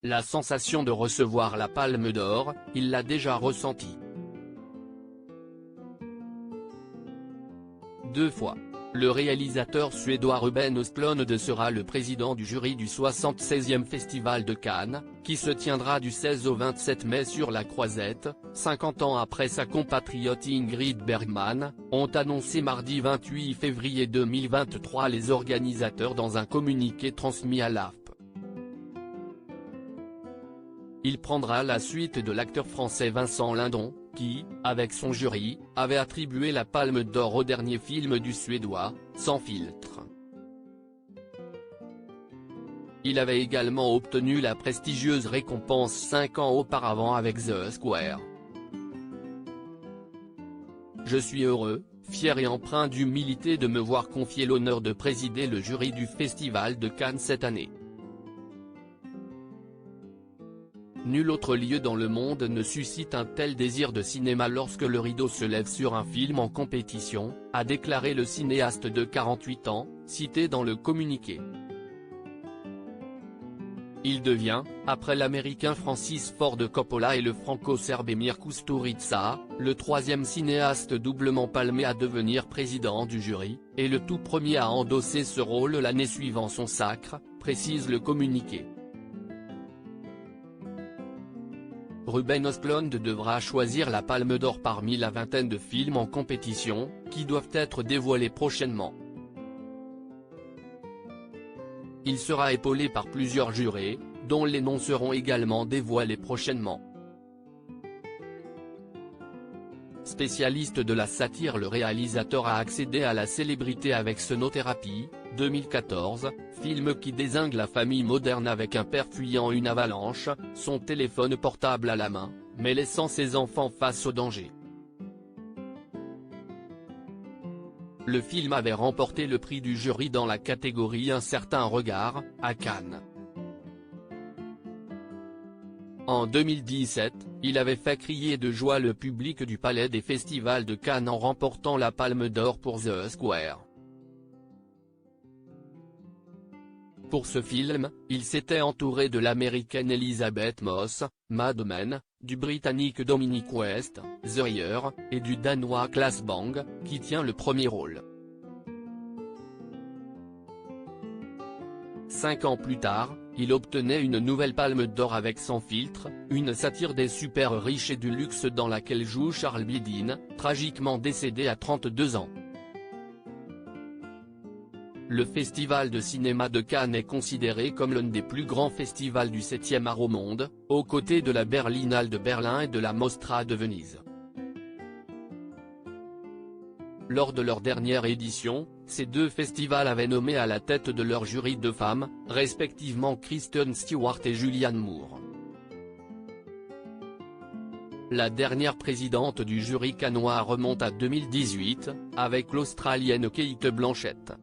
La sensation de recevoir la Palme d'Or, il l'a déjà ressentie. 2 fois. Le réalisateur suédois Ruben Östlund sera le président du jury du 76e Festival de Cannes, qui se tiendra du 16 au 27 mai sur la Croisette, 50 ans après sa compatriote Ingrid Bergman, ont annoncé mardi 28 février 2023 les organisateurs dans un communiqué transmis à l'AFP. Il prendra la suite de l'acteur français Vincent Lindon, qui, avec son jury, avait attribué la Palme d'Or au dernier film du Suédois, Sans filtre. Il avait également obtenu la prestigieuse récompense 5 ans auparavant avec The Square. Je suis heureux, fier et empreint d'humilité de me voir confier l'honneur de présider le jury du Festival de Cannes cette année. Nul autre lieu dans le monde ne suscite un tel désir de cinéma lorsque le rideau se lève sur un film en compétition, a déclaré le cinéaste de 48 ans, cité dans le communiqué. Il devient, après l'américain Francis Ford Coppola et le franco-serbe Emir Kusturica, le 3e cinéaste doublement palmé à devenir président du jury, et le tout premier à endosser ce rôle l'année suivant son sacre, précise le communiqué. Ruben Östlund devra choisir la Palme d'Or parmi la vingtaine de films en compétition, qui doivent être dévoilés prochainement. Il sera épaulé par plusieurs jurés, dont les noms seront également dévoilés prochainement. Spécialiste de la satire, le réalisateur a accédé à la célébrité avec Sonothérapie, 2014, film qui dézingue la famille moderne avec un père fuyant une avalanche, son téléphone portable à la main, mais laissant ses enfants face au danger. Le film avait remporté le prix du jury dans la catégorie Un certain regard, à Cannes. En 2017, il avait fait crier de joie le public du Palais des Festivals de Cannes en remportant la Palme d'Or pour The Square. Pour ce film, il s'était entouré de l'américaine Elizabeth Moss, Mad Men, du britannique Dominic West, The Rier, et du danois Claes Bang, qui tient le premier rôle. 5 ans plus tard, il obtenait une nouvelle Palme d'Or avec Sans filtre, une satire des super riches et du luxe dans laquelle joue Charles Bidin, tragiquement décédé à 32 ans. Le Festival de cinéma de Cannes est considéré comme l'un des plus grands festivals du 7e art au monde, aux côtés de la Berlinale de Berlin et de la Mostra de Venise. Lors de leur dernière édition, ces deux festivals avaient nommé à la tête de leur jury 2 femmes, respectivement Kristen Stewart et Julianne Moore. La dernière présidente du jury cannois remonte à 2018, avec l'Australienne Kate Blanchett.